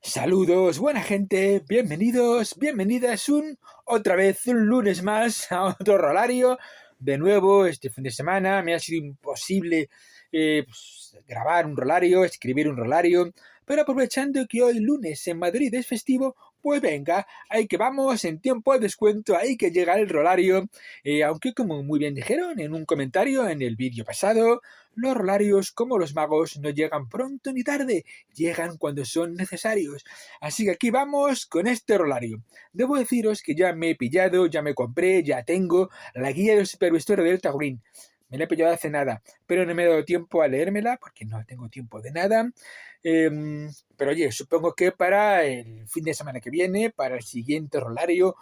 Saludos, buena gente, bienvenidos, bienvenidas otra vez un lunes más a otro rolario. De nuevo, este fin de semana me ha sido imposible grabar un rolario, escribir un rolario, pero aprovechando que hoy lunes en Madrid es festivo, pues venga, ahí que vamos, en tiempo de descuento, ahí que llega el rolario. Aunque como muy bien dijeron en un comentario en el vídeo pasado, los rolarios, como los magos, no llegan pronto ni tarde, llegan cuando son necesarios. Así que aquí vamos con este rolario. Debo deciros que ya me he pillado, ya me compré, ya tengo la guía del supervisor de Delta Green. Me la he pillado hace nada, pero no me he dado tiempo a leérmela porque no tengo tiempo de nada. Pero oye, supongo que para el fin de semana que viene, para el siguiente rolario,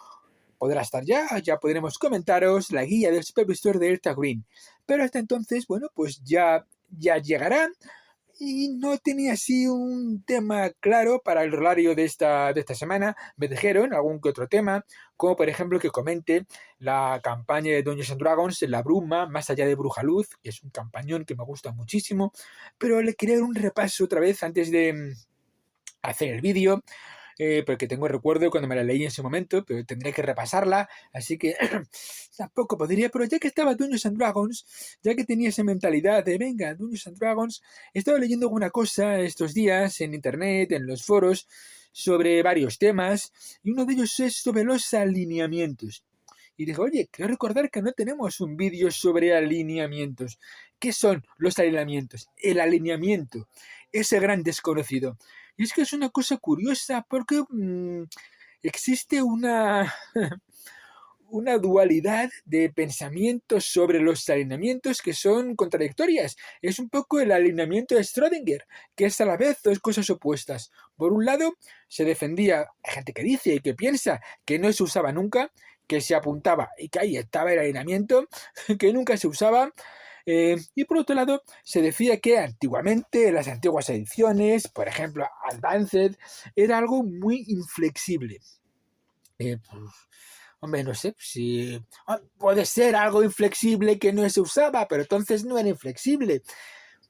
podrá estar ya podremos comentaros la guía del supervisor de Delta Green. Pero hasta entonces, bueno, pues ya llegará y no tenía así un tema claro para el rolario de esta semana. Me dijeron algún que otro tema, como por ejemplo que comente la campaña de Dungeons and Dragons, La Bruma, más allá de Brujaluz, que es un campañón que me gusta muchísimo, pero le quería dar un repaso otra vez antes de hacer el vídeo, porque tengo recuerdo cuando me la leí en ese momento, pero tendré que repasarla, así que tampoco podría, pero ya que estaba Dungeons and Dragons, ya que tenía esa mentalidad de venga, Dungeons and Dragons, he estado leyendo alguna cosa estos días en internet, en los foros, sobre varios temas, y uno de ellos es sobre los alineamientos. Y digo, oye, quiero recordar que no tenemos un vídeo sobre alineamientos. ¿Qué son los alineamientos? El alineamiento, ese gran desconocido. Y es que es una cosa curiosa porque existe una dualidad de pensamientos sobre los alineamientos que son contradictorias. Es un poco el alineamiento de Schrödinger, que es a la vez dos cosas opuestas. Por un lado, se defendía, hay gente que dice y que piensa que no se usaba nunca, que se apuntaba y que ahí estaba el alineamiento, que nunca se usaba. Y por otro lado, se decía que antiguamente, en las antiguas ediciones, por ejemplo, Advanced, era algo muy inflexible. Pues, hombre, no sé si puede ser algo inflexible que no se usaba, pero entonces no era inflexible.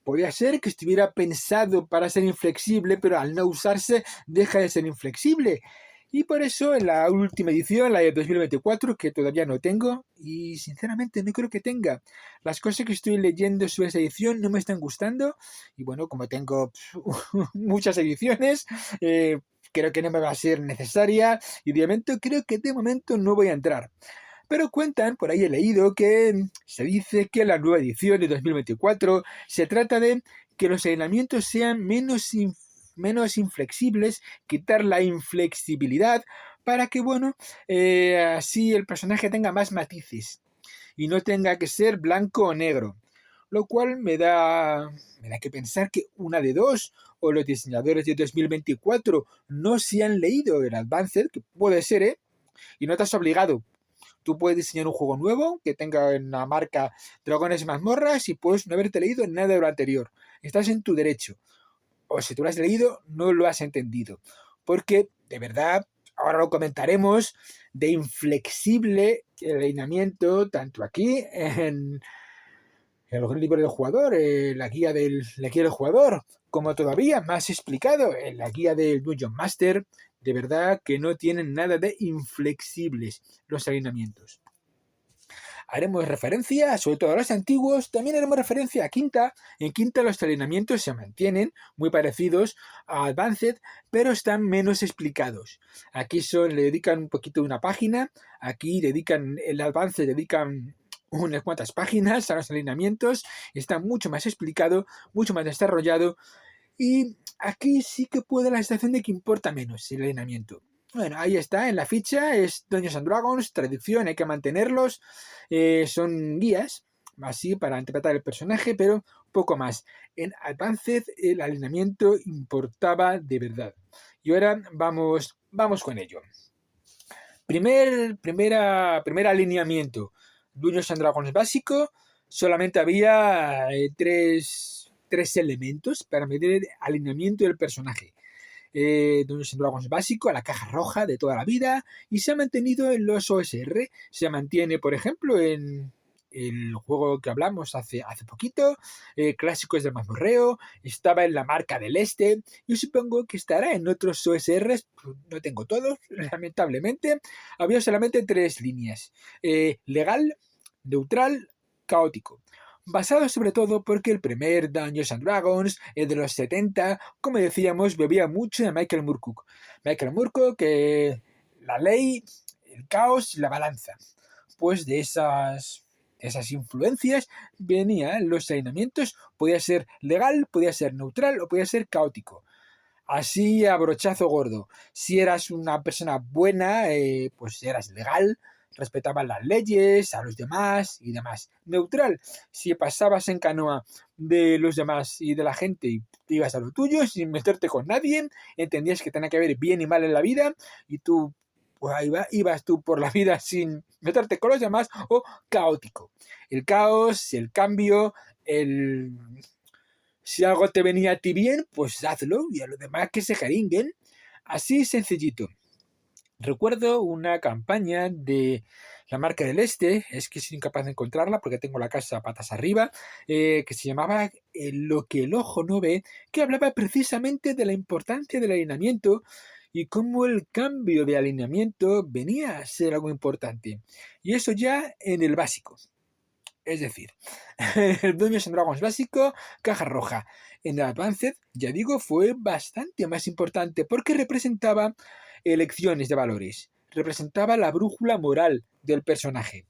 Podría ser que estuviera pensado para ser inflexible, pero al no usarse deja de ser inflexible. Y por eso en la última edición, la de 2024, que todavía no tengo, y sinceramente no creo que tenga. Las cosas que estoy leyendo sobre esa edición no me están gustando, y bueno, como tengo muchas ediciones, creo que no me va a ser necesaria, y creo que de momento no voy a entrar. Pero cuentan, por ahí he leído, que se dice que la nueva edición de 2024 se trata de que los alineamientos sean menos inflexibles, quitar la inflexibilidad para que, bueno, así el personaje tenga más matices y no tenga que ser blanco o negro. Lo cual me da que pensar que una de dos, o los diseñadores de 2024 no se han leído el Advanced, que puede ser, y no te has obligado. Tú puedes diseñar un juego nuevo que tenga en la marca Dragones y Mazmorras y puedes no haberte leído nada de lo anterior. Estás en tu derecho. O si tú lo has leído, no lo has entendido. Porque, de verdad, ahora lo comentaremos, de inflexible el alineamiento, tanto aquí en el libro del jugador, la guía del jugador, como todavía más explicado en la guía del Dungeon Master, de verdad que no tienen nada de inflexibles los alineamientos. Haremos referencia, sobre todo a los antiguos, también haremos referencia a Quinta. En Quinta los alineamientos se mantienen muy parecidos a Advanced, pero están menos explicados. Aquí le dedican un poquito de una página, aquí el Advanced dedican unas cuantas páginas a los alineamientos, está mucho más explicado, mucho más desarrollado, y aquí sí que puede la sensación de que importa menos el alineamiento. Bueno, ahí está, en la ficha, es Dungeons and Dragons, tradición, hay que mantenerlos, son guías, así, para interpretar el personaje, pero poco más. En Advanced el alineamiento importaba de verdad. Y ahora vamos con ello. Primer alineamiento. Dungeons and Dragons básico, solamente había tres elementos para medir el alineamiento del personaje. Dungeons and Dragons básico, la caja roja de toda la vida, y se ha mantenido en los OSR. Se mantiene, por ejemplo, en el juego que hablamos hace poquito, clásicos del mazmorreo, estaba en la Marca del Este. Yo supongo que estará en otros OSRs, no tengo todos, lamentablemente. Había solamente 3 líneas: legal, neutral, caótico. Basado sobre todo porque el primer Dungeons and Dragons, el de los 70, como decíamos, bebía mucho de Michael Moorcock. Michael Moorcock, la ley, el caos y la balanza. Pues de esas influencias venían los alineamientos. Podía ser legal, podía ser neutral o podía ser caótico. Así a brochazo gordo. Si eras una persona buena, pues eras legal, respetabas las leyes, a los demás y demás. Neutral, si pasabas en canoa de los demás y de la gente y ibas a lo tuyo sin meterte con nadie, entendías que tenía que haber bien y mal en la vida y tú pues ahí ibas tú por la vida sin meterte con los demás. O caótico. El caos, el cambio, si algo te venía a ti bien, pues hazlo y a los demás que se jeringuen. Así sencillito. Recuerdo una campaña de la Marca del Este, es que soy incapaz de encontrarla porque tengo la casa patas arriba, que se llamaba Lo que el ojo no ve, que hablaba precisamente de la importancia del alineamiento y cómo el cambio de alineamiento venía a ser algo importante. Y eso ya en el básico. Es decir, el Dungeons and Dragons básico, caja roja. En el Advanced, ya digo, fue bastante más importante porque representaba elecciones de valores, representaba la brújula moral del personaje.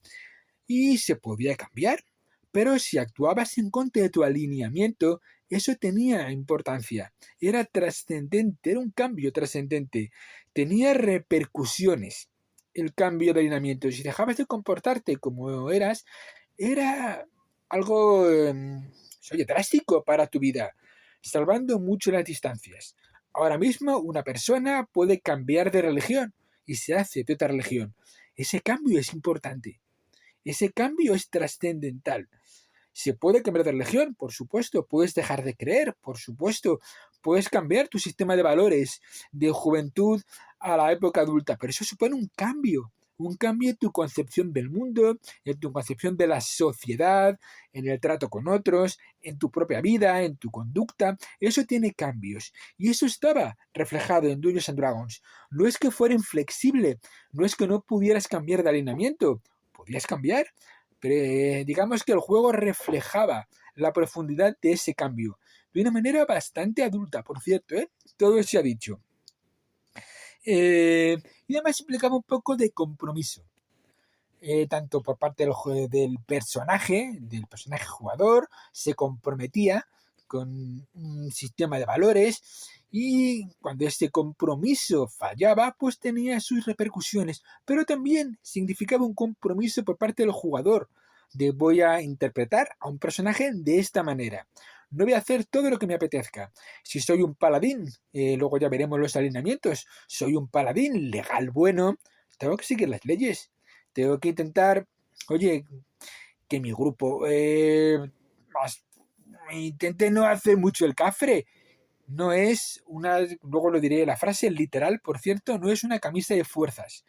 Y se podía cambiar, pero si actuabas en contra de tu alineamiento, eso tenía importancia. Era trascendente, era un cambio trascendente. Tenía repercusiones el cambio de alineamiento. Si dejabas de comportarte como eras, era algo, drástico para tu vida, salvando mucho las distancias. Ahora mismo una persona puede cambiar de religión y se hace de otra religión. Ese cambio es importante. Ese cambio es trascendental. Se puede cambiar de religión, por supuesto. Puedes dejar de creer, por supuesto. Puedes cambiar tu sistema de valores de juventud a la época adulta, pero eso supone un cambio en tu concepción del mundo, en tu concepción de la sociedad, en el trato con otros, en tu propia vida, en tu conducta. Eso tiene cambios. Y eso estaba reflejado en Dungeons and Dragons. No es que fuera inflexible, no es que no pudieras cambiar de alineamiento. Podías cambiar, pero digamos que el juego reflejaba la profundidad de ese cambio. De una manera bastante adulta, por cierto, ¿eh? Todo se ha dicho. Y además implicaba un poco de compromiso. Tanto por parte del personaje jugador, se comprometía con un sistema de valores y cuando este compromiso fallaba, pues tenía sus repercusiones, pero también significaba un compromiso por parte del jugador de voy a interpretar a un personaje de esta manera. No voy a hacer todo lo que me apetezca. Si soy un paladín, luego ya veremos los alineamientos, soy un paladín legal bueno, tengo que seguir las leyes. Tengo que intentar, oye, que mi grupo intente no hacer mucho el cafre. No es una, luego lo diré la frase literal, por cierto, no es una camisa de fuerzas,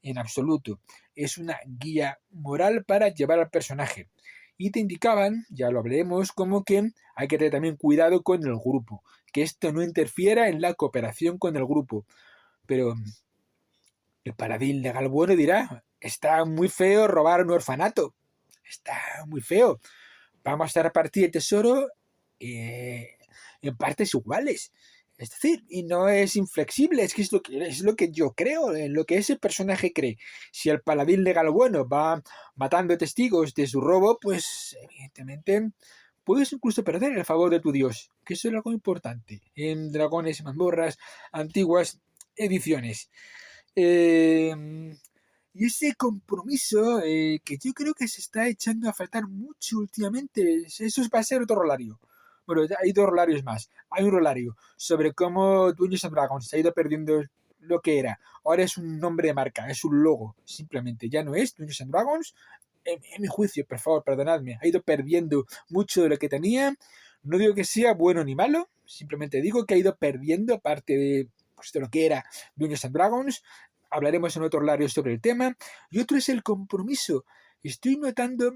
en absoluto. Es una guía moral para llevar al personaje. Y te indicaban, ya lo hablaremos, como que hay que tener también cuidado con el grupo, que esto no interfiera en la cooperación con el grupo. Pero el paladín legal bueno dirá, está muy feo robar un orfanato. Está muy feo. Vamos a repartir el tesoro en partes iguales. Es decir, y no es inflexible, es que es lo que yo creo, en lo que ese personaje cree. Si el paladín legal bueno va matando testigos de su robo, pues evidentemente puedes incluso perder el favor de tu dios, que eso es algo importante en Dragones y Mazmorras, antiguas ediciones. Y ese compromiso que yo creo que se está echando a faltar mucho últimamente, eso va a ser otro rolario. Bueno, hay 2 rolarios más. Hay un rolario sobre cómo Dungeons and Dragons se ha ido perdiendo lo que era. Ahora es un nombre de marca, es un logo, simplemente. Ya no es Dungeons and Dragons. En mi juicio, por favor, perdonadme. Ha ido perdiendo mucho de lo que tenía. No digo que sea bueno ni malo, simplemente digo que ha ido perdiendo parte de lo que era Dungeons and Dragons. Hablaremos en otro horario sobre el tema. Y otro es el compromiso. Estoy notando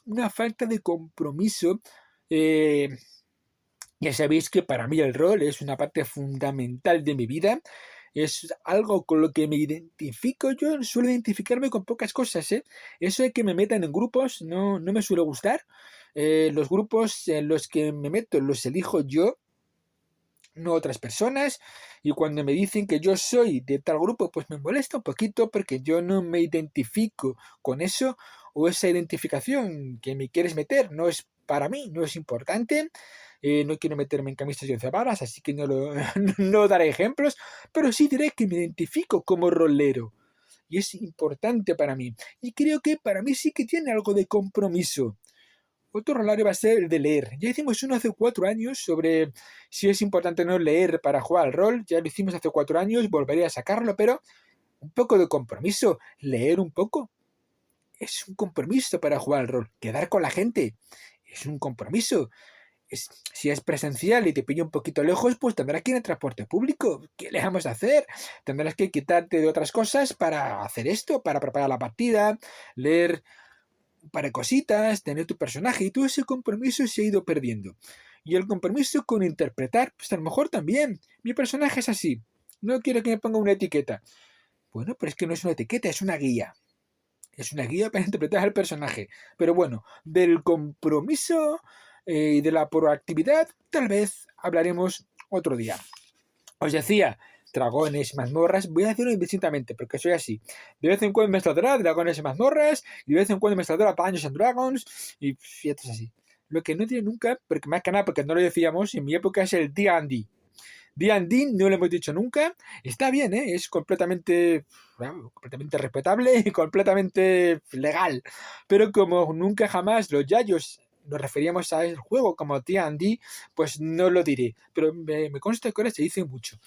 una falta de compromiso. Ya sabéis que para mí el rol es una parte fundamental de mi vida. Es algo con lo que me identifico. Yo suelo identificarme con pocas cosas, ¿eh? Eso de que me metan en grupos no me suele gustar. Los grupos en los que me meto los elijo yo, no otras personas. Y cuando me dicen que yo soy de tal grupo, pues me molesta un poquito porque yo no me identifico con eso, o esa identificación que me quieres meter no es para mí, no es importante. No quiero meterme en camisas y once varas, así que no daré ejemplos, pero sí diré que me identifico como rolero. Y es importante para mí. Y creo que para mí sí que tiene algo de compromiso. Otro rolario va a ser el de leer. Ya hicimos uno hace 4 años sobre si es importante no leer para jugar al rol. Ya lo hicimos hace 4 años, volveré a sacarlo, pero un poco de compromiso. Leer un poco es un compromiso para jugar al rol. Quedar con la gente es un compromiso. Si es presencial y te pilla un poquito lejos, pues tendrás que ir en transporte público. ¿Qué le vamos a hacer? Tendrás que quitarte de otras cosas para hacer esto, para preparar la partida, leer para cositas, tener tu personaje, y todo ese compromiso se ha ido perdiendo. Y el compromiso con interpretar, pues a lo mejor también. Mi personaje es así. No quiero que me ponga una etiqueta. Bueno, pero es que no es una etiqueta, es una guía. Es una guía para interpretar al personaje. Pero bueno, del compromiso y de la proactividad, tal vez hablaremos otro día. Os decía, dragones y mazmorras, voy a decirlo indistintamente, porque soy así. De vez en cuando me saldrá dragones y mazmorras, y de vez en cuando me saldrá Dungeons and Dragons, y esto es así. Lo que no tiene nunca, porque más que nada porque no lo decíamos, en mi época es el D&D. D&D no lo hemos dicho nunca, está bien, ¿eh? Es completamente respetable y completamente legal, pero como nunca jamás los yayos nos referíamos a el juego como D&D, pues no lo diré, pero me consta que ahora se dice mucho.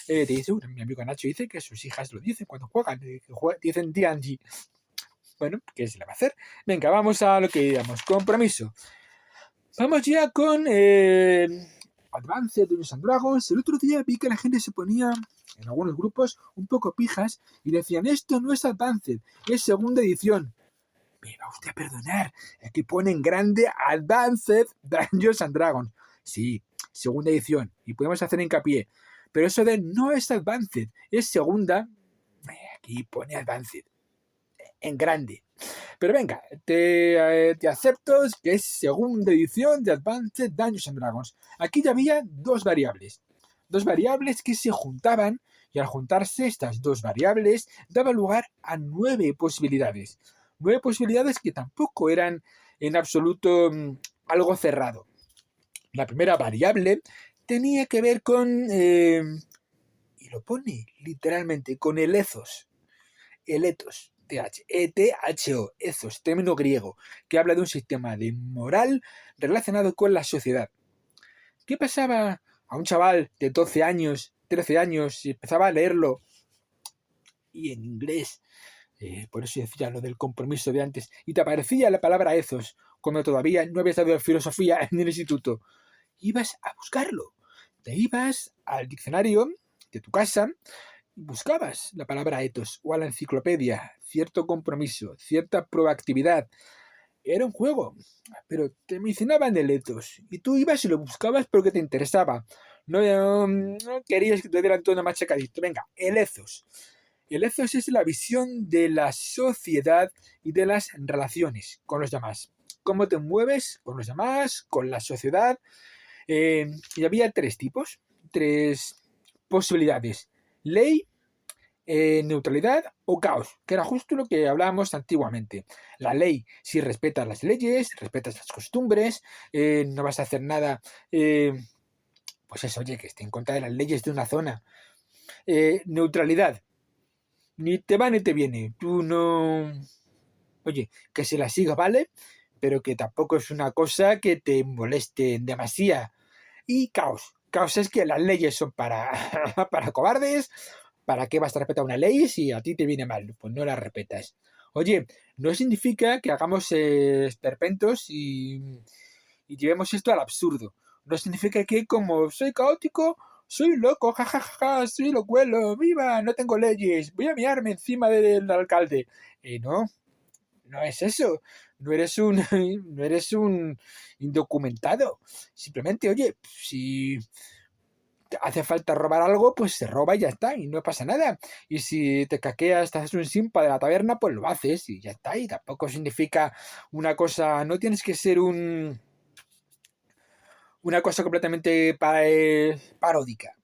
Mi amigo Nacho dice que sus hijas lo dicen cuando juegan, dicen D&D. Bueno, ¿qué se le va a hacer? Venga, vamos a lo que digamos, compromiso. Vamos ya con Advanced Dungeons and Dragons. El otro día vi que la gente se ponía en algunos grupos un poco pijas y decían, esto no es Advanced, es segunda edición. Me va usted a perdonar, aquí pone en grande Advanced Dungeons and Dragons. Sí, segunda edición, y podemos hacer hincapié. Pero eso de no es Advanced, es segunda, aquí pone Advanced, en grande. Pero venga, te acepto que es segunda edición de Advanced Dungeons and Dragons. Aquí ya había dos variables que se juntaban, y al juntarse estas dos variables daba lugar a 9 posibilidades. 9 posibilidades que tampoco eran en absoluto algo cerrado. La primera variable tenía que ver con, y lo pone literalmente, con el ethos. El ethos. E-T-H-O, ethos, término griego, que habla de un sistema de moral relacionado con la sociedad. ¿Qué pasaba a un chaval de 12 años, 13 años, si empezaba a leerlo y en inglés? Por eso decía lo del compromiso de antes, y te aparecía la palabra ethos, cuando todavía no habías estudiado filosofía en el instituto. Ibas a buscarlo. Te ibas al diccionario de tu casa, buscabas la palabra ethos o a la enciclopedia, cierto compromiso, cierta proactividad. Era un juego, pero te mencionaban el ethos y tú ibas y lo buscabas porque te interesaba. No querías que te dieran todo machacadito. Venga, el ethos. El ethos es la visión de la sociedad y de las relaciones con los demás. Cómo te mueves con los demás, con la sociedad. Y había 3 tipos, 3 posibilidades. Ley, neutralidad o caos, que era justo lo que hablábamos antiguamente. La ley, si respetas las leyes, respetas las costumbres, no vas a hacer nada, pues eso, oye, que esté en contra de las leyes de una zona. Neutralidad, ni te va ni te viene, tú no... Oye, que se la siga, ¿vale? Pero que tampoco es una cosa que te moleste demasiado. Y caos. Caos es que las leyes son para, para cobardes. ¿Para qué vas a respetar una ley si a ti te viene mal? Pues no la respetas. Oye, no significa que hagamos esperpentos y llevemos esto al absurdo. No significa que como soy caótico, soy loco, jajaja, soy locuelo, viva, no tengo leyes, voy a miarme encima del alcalde. No, no es eso. No eres un, no eres un indocumentado. Simplemente, oye, si te hace falta robar algo, pues se roba y ya está, y no pasa nada. Y si te caqueas, te haces un simpa de la taberna, pues lo haces y ya está. Y tampoco significa una cosa, no tienes que ser una cosa completamente paródica.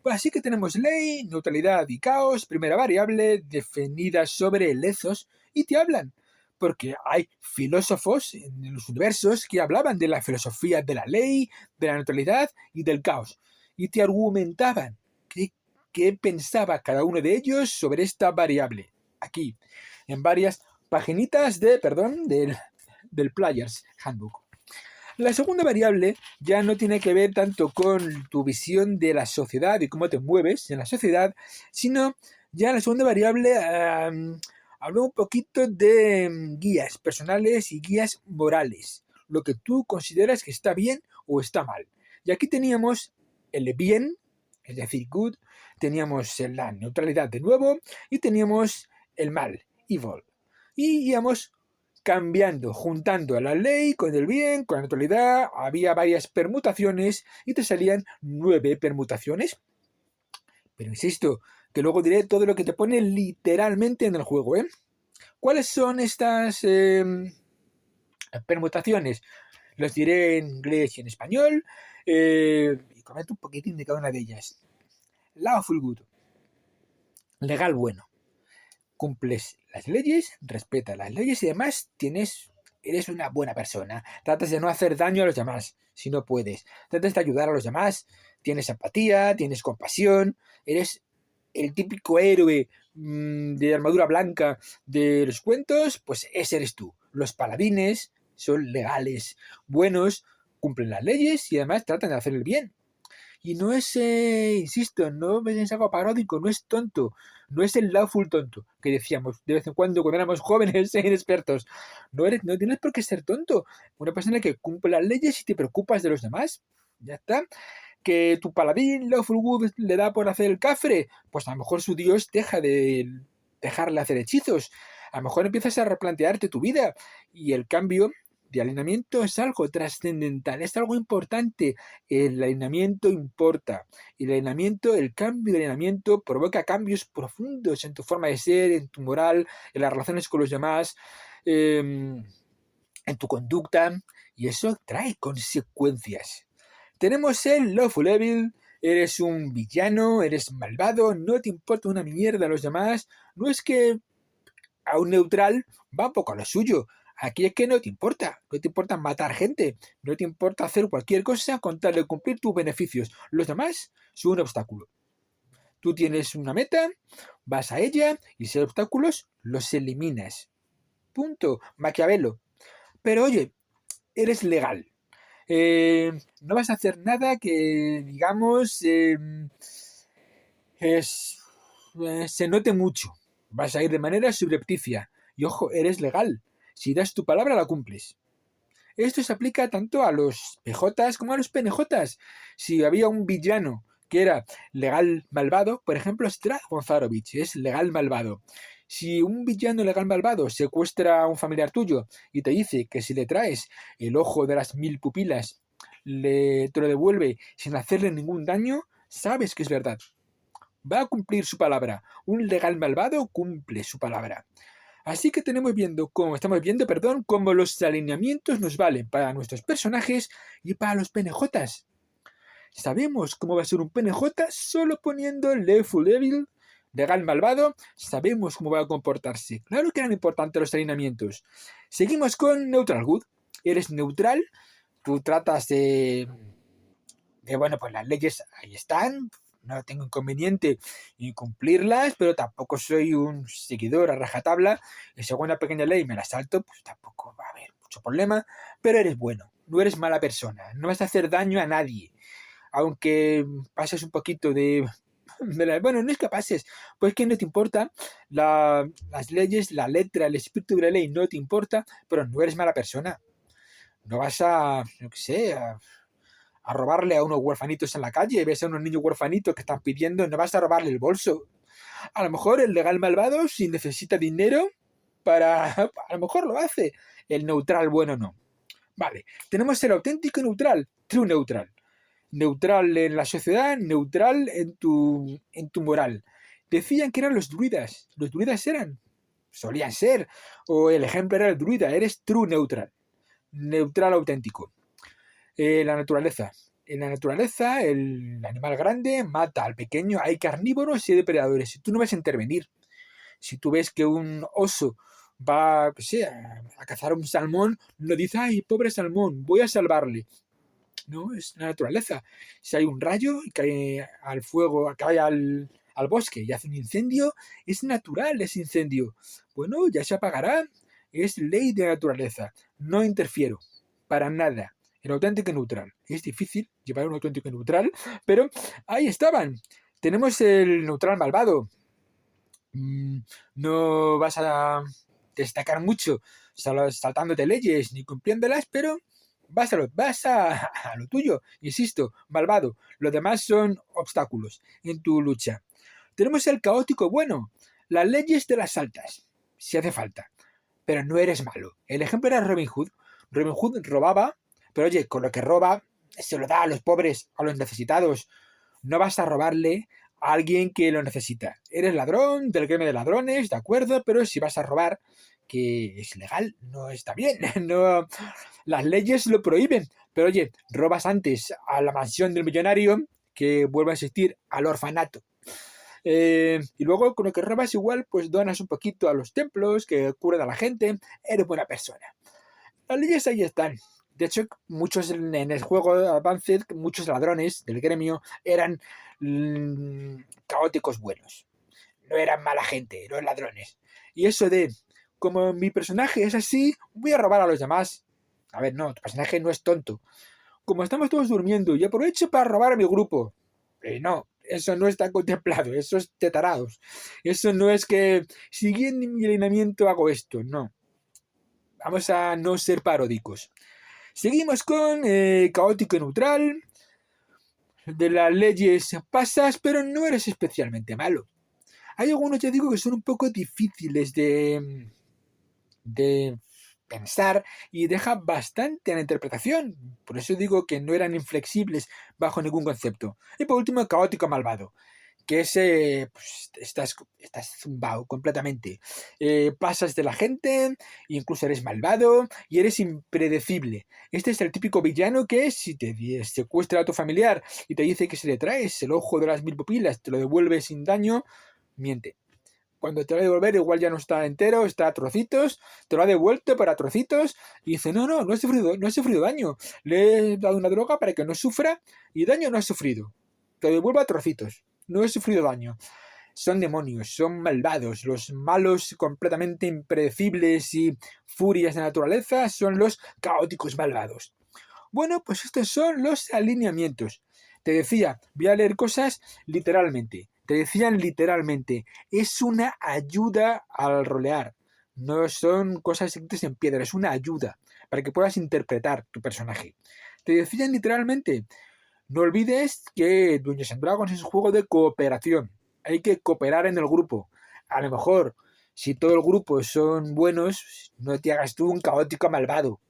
Pues así que tenemos ley, neutralidad y caos, primera variable, definida sobre el ethos, y te hablan. Porque hay filósofos en los universos que hablaban de la filosofía de la ley, de la neutralidad y del caos. Y te argumentaban qué pensaba cada uno de ellos sobre esta variable. Aquí, en varias paginitas del Players Handbook. La segunda variable ya no tiene que ver tanto con tu visión de la sociedad y cómo te mueves en la sociedad, sino ya la segunda variable habló un poquito de guías personales y guías morales, lo que tú consideras que está bien o está mal. Y aquí teníamos el bien, es decir, good, teníamos la neutralidad de nuevo y teníamos el mal, evil. Y íbamos cambiando, juntando a la ley con el bien, con la neutralidad, había varias permutaciones y te salían 9 permutaciones. Pero insisto, que luego diré todo lo que te pone literalmente en el juego, ¿eh? ¿Cuáles son estas permutaciones? Los diré en inglés y en español y comento un poquitín de cada una de ellas. Lawful good, legal bueno. Cumples las leyes, respetas las leyes y además eres una buena persona. Tratas de no hacer daño a los demás, si no puedes. Tratas de ayudar a los demás. Tienes empatía, tienes compasión. Eres el típico héroe de armadura blanca de los cuentos, pues ese eres tú. Los paladines son legales, buenos, cumplen las leyes y además tratan de hacer el bien. Y no es, insisto, no es algo paródico, no es tonto, no es el lawful tonto que decíamos de vez en cuando éramos jóvenes e inexpertos. No tienes por qué ser tonto. Una persona que cumple las leyes y te preocupas de los demás. Ya está. Que tu paladín lawful good le da por hacer el cafre, pues a lo mejor su dios deja de dejarle hacer hechizos. A lo mejor empiezas a replantearte tu vida y el cambio de alineamiento es algo trascendental, es algo importante. El alineamiento importa. El cambio de alineamiento provoca cambios profundos en tu forma de ser, en tu moral, en las relaciones con los demás, en tu conducta, y eso trae consecuencias. Tenemos el Lawful Evil. Eres un villano, eres malvado, no te importa una mierda a los demás. No es que a un neutral va un poco a lo suyo. Aquí es que no te importa matar gente, no te importa hacer cualquier cosa con tal de cumplir tus beneficios. Los demás son un obstáculo. Tú tienes una meta, vas a ella y si hay obstáculos, los eliminas. Punto. Maquiavelo. Pero oye, eres legal. No vas a hacer nada que, digamos, se note mucho. Vas a ir de manera subrepticia. Y ojo, eres legal. Si das tu palabra, la cumples. Esto se aplica tanto a los PJs como a los PNJs. Si había un villano que era legal malvado, por ejemplo, Stragon Zarovich es legal malvado. Si un villano legal malvado secuestra a un familiar tuyo y te dice que si le traes el ojo de las 1000 pupilas, te lo devuelve sin hacerle ningún daño, sabes que es verdad. Va a cumplir su palabra. Un legal malvado cumple su palabra. Así que estamos viendo, cómo los alineamientos nos valen para nuestros personajes y para los PNJs. Sabemos cómo va a ser un PNJ solo poniendo Lawful Evil, legal malvado, sabemos cómo va a comportarse. Claro que eran importantes los alineamientos. Seguimos con Neutral Good. Eres neutral, tú tratas bueno, pues las leyes ahí están, no tengo inconveniente en cumplirlas, pero tampoco soy un seguidor a rajatabla, y según una pequeña ley me la salto, pues tampoco va a haber mucho problema, pero eres bueno, no eres mala persona, no vas a hacer daño a nadie, aunque pases un poquito bueno, no es que pases, pues que no te importa, las leyes, la letra, el espíritu de la ley no te importa, pero no eres mala persona, no vas a, no qué sé, a robarle a unos huerfanitos en la calle, ves a unos niños huerfanitos que están pidiendo, no vas a robarle el bolso. A lo mejor el legal malvado, si necesita dinero, para... A lo mejor lo hace. El neutral bueno no. Vale, tenemos el auténtico neutral, true neutral. Neutral en la sociedad, neutral en tu moral. Decían que eran los druidas. Los druidas solían ser. O el ejemplo era el druida, eres true neutral. Neutral auténtico. La naturaleza. En la naturaleza, el animal grande mata al pequeño. Hay carnívoros y depredadores. Tú no vas a intervenir. Si tú ves que un oso va, a cazar un salmón, no dices, ay, pobre salmón, voy a salvarle. No, es la naturaleza. Si hay un rayo y cae al fuego, cae al bosque y hace un incendio, es natural ese incendio. Bueno, ya se apagará. Es ley de naturaleza. No interfiero. Para nada. El auténtico neutral. Es difícil llevar un auténtico neutral, pero ahí estaban. Tenemos el neutral malvado. No vas a destacar mucho saltándote leyes ni cumpliéndolas, pero vas a lo tuyo, insisto, malvado. Los demás son obstáculos en tu lucha. Tenemos el caótico bueno. Las leyes te las saltas, si hace falta, pero no eres malo. El ejemplo era Robin Hood. Robin Hood robaba, pero oye, con lo que roba se lo da a los pobres, a los necesitados. No vas a robarle a alguien que lo necesita. Eres ladrón del gremio de ladrones, de acuerdo, pero si vas a robar, que es legal, no está bien. No, las leyes lo prohíben. Pero oye, robas antes a la mansión del millonario que vuelva a existir al orfanato. Y luego con lo que robas igual, pues donas un poquito a los templos, que curan a la gente, eres buena persona. Las leyes ahí están. De hecho, muchos en el juego de Advanced, muchos ladrones del gremio eran caóticos buenos. No eran mala gente, eran ladrones. Y eso de, como mi personaje es así, voy a robar a los demás. A ver, no, tu personaje no es tonto. Como estamos todos durmiendo y aprovecho para robar a mi grupo. No, eso no está contemplado, eso es de tarados. Eso no es que, siguiendo mi alineamiento, hago esto, no. Vamos a no ser paródicos. Seguimos con caótico y neutral. De las leyes pasas, pero no eres especialmente malo. Hay algunos, ya digo, que son un poco difíciles de pensar y deja bastante a la interpretación. Por eso digo que no eran inflexibles bajo ningún concepto. Y por último, caótico malvado, que es, pues, estás zumbado completamente. Pasas de la gente, incluso eres malvado y eres impredecible. Este es el típico villano que si te secuestra a tu familiar y te dice que se le traes el ojo de las 1000 pupilas, te lo devuelve sin daño, miente. Cuando te lo va a devolver, igual ya no está entero, está a trocitos, te lo ha devuelto para trocitos, y dice, no he sufrido daño. Le he dado una droga para que no sufra, y daño no ha sufrido. Te lo devuelvo a trocitos. No he sufrido daño. Son demonios, son malvados. Los malos completamente impredecibles y furias de naturaleza son los caóticos malvados. Bueno, pues estos son los alineamientos. Te decía, voy a leer cosas literalmente. Te decían literalmente, es una ayuda al rolear. No son cosas escritas en piedra, es una ayuda para que puedas interpretar tu personaje. Te decían literalmente, no olvides que Dungeons and Dragons es un juego de cooperación. Hay que cooperar en el grupo. A lo mejor, si todo el grupo son buenos, no te hagas tú un caótico malvado.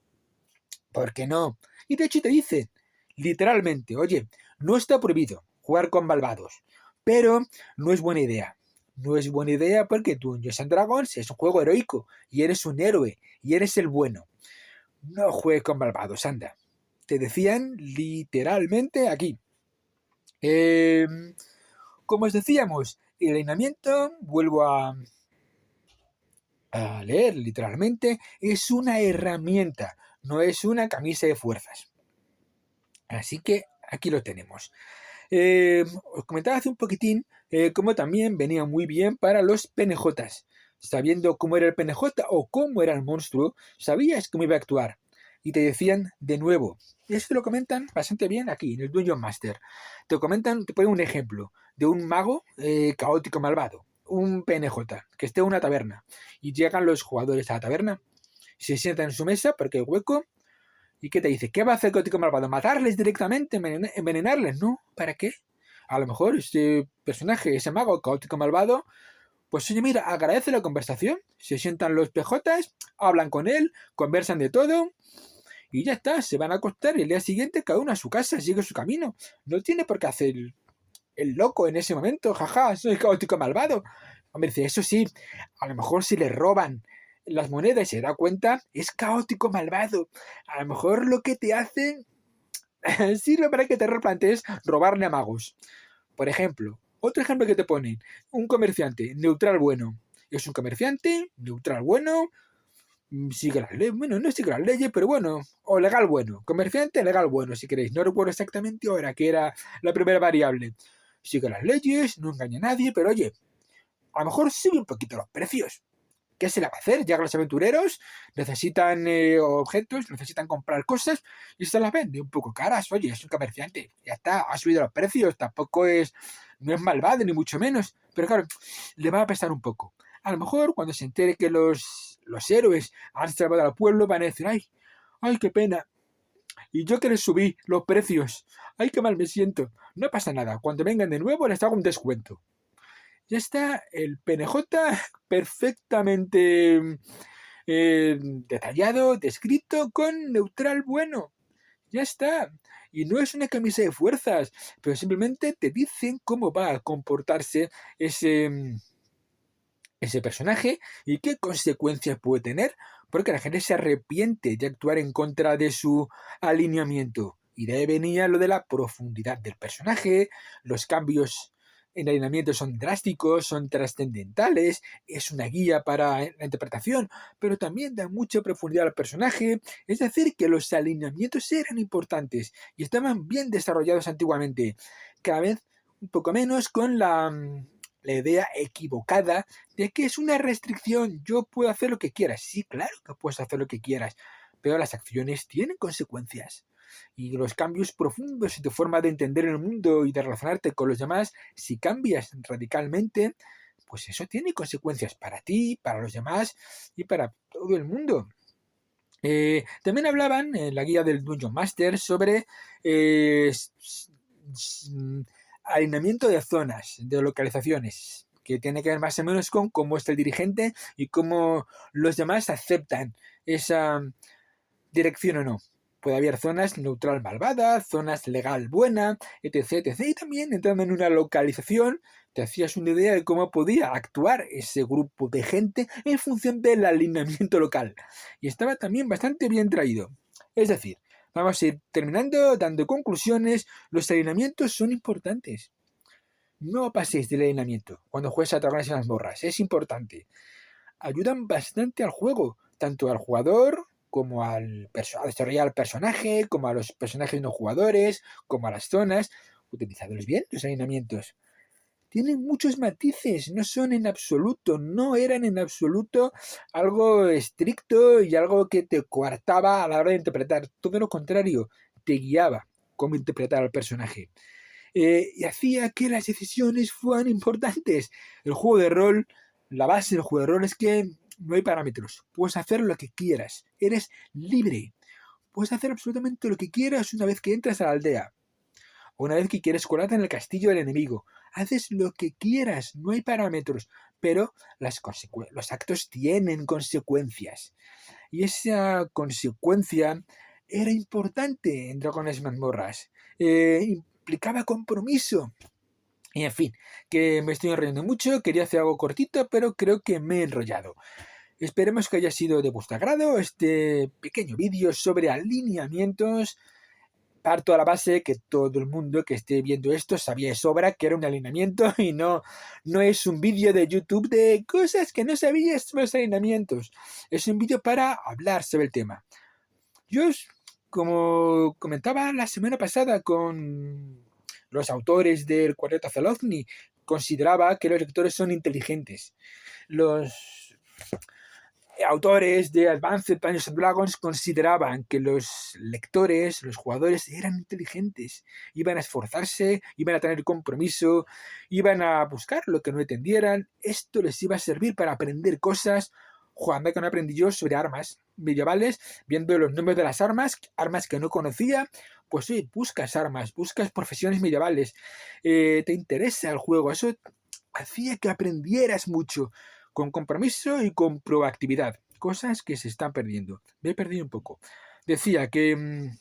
¿Por qué no? Y de hecho te dicen, literalmente, oye, no está prohibido jugar con malvados, pero no es buena idea. No es buena idea porque Dungeons and Dragons es un juego heroico y eres un héroe y eres el bueno. No juegues con malvados, anda. Te decían literalmente aquí. Como os decíamos, el alineamiento, vuelvo a leer literalmente, es una herramienta, no es una camisa de fuerzas. Así que aquí lo tenemos. Os comentaba hace un poquitín cómo también venía muy bien para los PNJs. Sabiendo cómo era el PNJ o cómo era el monstruo, sabías cómo iba a actuar. Y te decían de nuevo. Y esto lo comentan bastante bien aquí, en el Dungeon Master. Te comentan, te ponen un ejemplo de un mago caótico malvado. Un PNJ que esté en una taberna. Y llegan los jugadores a la taberna. Se sientan en su mesa porque hay hueco. ¿Y qué te dice? ¿Qué va a hacer el caótico malvado? ¿Matarles directamente? ¿Envenenarles? No, ¿para qué? A lo mejor este personaje, ese mago caótico malvado, Pues oye, mira, agradece la conversación, se sientan los PJs, hablan con él, conversan de todo y ya está, se van a acostar y el día siguiente cada uno a su casa, sigue su camino. No tiene por qué hacer el loco en ese momento, jaja, soy caótico malvado. Hombre, dice, eso sí, a lo mejor si le roban las monedas y se da cuenta, es caótico malvado. A lo mejor lo que te hacen sirve para que te replantees robarle a magos. Por ejemplo, otro ejemplo que te ponen, un comerciante neutral bueno. Es un comerciante neutral bueno, sigue las leyes, bueno, no sigue las leyes, pero bueno, o legal bueno, comerciante legal bueno, si queréis. No recuerdo exactamente ahora que era la primera variable. Sigue las leyes, no engaña a nadie, pero oye, a lo mejor sube un poquito los precios. ¿Qué se le va a hacer? Llegan los aventureros, necesitan objetos, necesitan comprar cosas y se las vende un poco caras. Oye, es un comerciante, ya está, ha subido los precios, tampoco es, no es malvado ni mucho menos, pero claro, le va a pesar un poco. A lo mejor cuando se entere que los héroes han salvado al pueblo van a decir, ay, qué pena. Y yo que les subí los precios, ay, qué mal me siento. No pasa nada, cuando vengan de nuevo les hago un descuento. Ya está el PNJ perfectamente detallado, descrito con neutral bueno. Ya está. Y no es una camisa de fuerzas, pero simplemente te dicen cómo va a comportarse ese personaje y qué consecuencias puede tener, porque la gente se arrepiente de actuar en contra de su alineamiento. Y de ahí venía lo de la profundidad del personaje, los cambios en alineamiento son drásticos, son trascendentales, es una guía para la interpretación, pero también da mucha profundidad al personaje, es decir, que los alineamientos eran importantes y estaban bien desarrollados antiguamente, cada vez un poco menos con la idea equivocada de que es una restricción, yo puedo hacer lo que quieras. Sí, claro que puedes hacer lo que quieras, pero las acciones tienen consecuencias. Y los cambios profundos en tu forma de entender el mundo y de relacionarte con los demás, si cambias radicalmente, pues eso tiene consecuencias para ti, para los demás y para todo el mundo. También hablaban en la guía del Dungeon Master sobre alineamiento de zonas, de localizaciones, que tiene que ver más o menos con cómo está el dirigente y cómo los demás aceptan esa dirección o no. Puede haber zonas neutral malvada, zonas legal buena, etc, etc. Y también entrando en una localización, te hacías una idea de cómo podía actuar ese grupo de gente en función del alineamiento local. Y estaba también bastante bien traído. Es decir, vamos a ir terminando, dando conclusiones. Los alineamientos son importantes. No paséis del alineamiento cuando juegues a Dragones y Mazmorras. Es importante. Ayudan bastante al juego, tanto al jugador como a desarrollar al personaje, como a los personajes no jugadores, como a las zonas. Utilizadlos bien, los alineamientos. Tienen muchos matices, no son en absoluto, no eran en absoluto algo estricto y algo que te coartaba a la hora de interpretar. Todo lo contrario, te guiaba cómo interpretar al personaje. Y hacía que las decisiones fueran importantes. El juego de rol, la base del juego de rol es que no hay parámetros. Puedes hacer lo que quieras. Eres libre. Puedes hacer absolutamente lo que quieras una vez que entras a la aldea. O una vez que quieres colarte en el castillo del enemigo. Haces lo que quieras. No hay parámetros. Pero los actos tienen consecuencias. Y esa consecuencia era importante en Dragones y Mazmorras. Implicaba compromiso. Y en fin, que me estoy enrollando mucho, quería hacer algo cortito, pero creo que me he enrollado. Esperemos que haya sido de vuestro agrado este pequeño vídeo sobre alineamientos. Parto a la base que todo el mundo que esté viendo esto sabía de sobra que era un alineamiento y no es un vídeo de YouTube de cosas que no sabías sobre los alineamientos. Es un vídeo para hablar sobre el tema. Yo, como comentaba la semana pasada con los autores del Cuarteto Zelozny, consideraba que los lectores son inteligentes. Los autores de Advanced Dungeons and Dragons consideraban que los lectores, los jugadores, eran inteligentes. Iban a esforzarse, iban a tener compromiso, iban a buscar lo que no entendieran. Esto les iba a servir para aprender cosas. Jugando con aprendí yo sobre armas medievales, viendo los nombres de las armas que no conocía. Pues sí, buscas armas, buscas profesiones medievales, te interesa el juego, eso hacía que aprendieras mucho, con compromiso y con proactividad, cosas que se están perdiendo. Me he perdido un poco. Decía que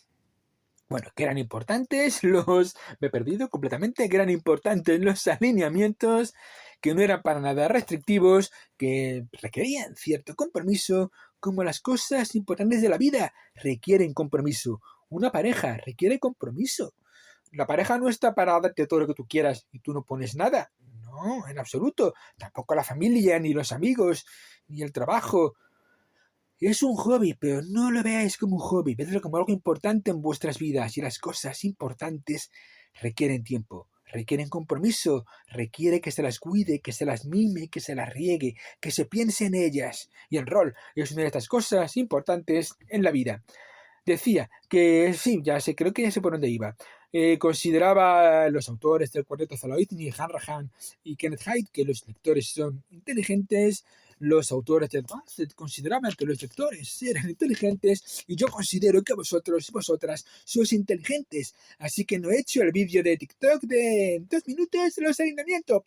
que eran importantes me he perdido completamente, que eran importantes los alineamientos, que no eran para nada restrictivos, que requerían cierto compromiso, como las cosas importantes de la vida requieren compromiso. Una pareja requiere compromiso. La pareja no está para darte todo lo que tú quieras y tú no pones nada. No, en absoluto. Tampoco la familia, ni los amigos, ni el trabajo. Es un hobby, pero no lo veáis como un hobby, vedlo como algo importante en vuestras vidas, y las cosas importantes requieren tiempo, requieren compromiso, requiere que se las cuide, que se las mime, que se las riegue, que se piense en ellas. Y el rol es una de estas cosas importantes en la vida. Decía que sí, creo que ya sé por dónde iba. Consideraba los autores del cuarteto Zaloitny, Hanrahan y Kenneth Haidt que los lectores son inteligentes. Los autores del Lancet consideraban que los lectores eran inteligentes y yo considero que vosotros y vosotras sois inteligentes. Así que no he hecho el vídeo de TikTok de 2 minutos de los alineamientos,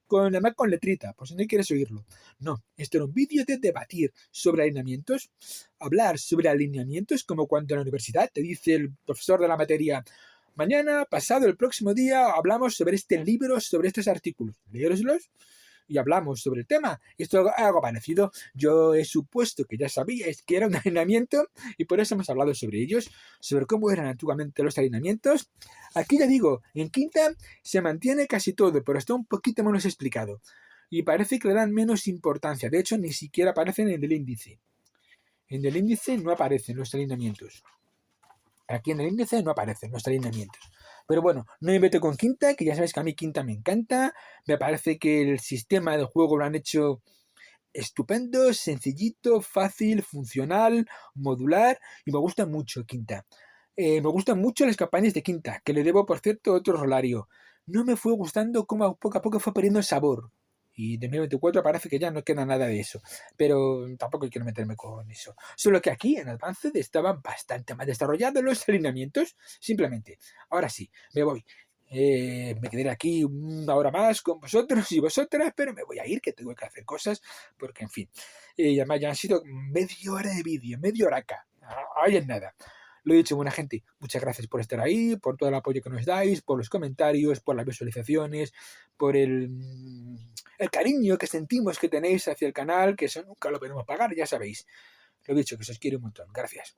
además con letrita, por si no quieres oírlo. No, esto era un vídeo de debatir sobre alineamientos, hablar sobre alineamientos, como cuando en la universidad te dice el profesor de la materia: mañana, pasado, el próximo día, hablamos sobre este libro, sobre estos artículos. Leéroslos y hablamos sobre el tema. Esto es algo parecido. Yo he supuesto que ya sabíais que era un alineamiento y por eso hemos hablado sobre ellos, sobre cómo eran antiguamente los alineamientos. Aquí ya digo, en quinta se mantiene casi todo, pero está un poquito menos explicado. Y parece que le dan menos importancia. De hecho, ni siquiera aparecen en el índice. En el índice no aparecen los alineamientos. Aquí en el índice no aparecen los alineamientos. Pero bueno, no me meto con quinta, que ya sabéis que a mí quinta me encanta. Me parece que el sistema de juego lo han hecho estupendo, sencillito, fácil, funcional, modular, y me gusta mucho quinta. Me gustan mucho las campañas de quinta, que le debo, por cierto, otro rolario. No me fue gustando cómo poco a poco fue perdiendo el sabor. Y de 2024 parece que ya no queda nada de eso. Pero tampoco quiero meterme con eso. Solo que aquí en Advanced estaban bastante más desarrollados los alineamientos. Simplemente. Ahora sí, me voy. Me quedaré aquí una hora más con vosotros y vosotras, pero me voy a ir, que tengo que hacer cosas, porque en fin. Y además ya han sido media hora de vídeo, media hora acá. Ahí en nada. Lo he dicho, buena gente, muchas gracias por estar ahí, por todo el apoyo que nos dais, por los comentarios, por las visualizaciones, por el cariño que sentimos que tenéis hacia el canal, que eso nunca lo podemos pagar, ya sabéis. Lo he dicho, que os quiero un montón. Gracias.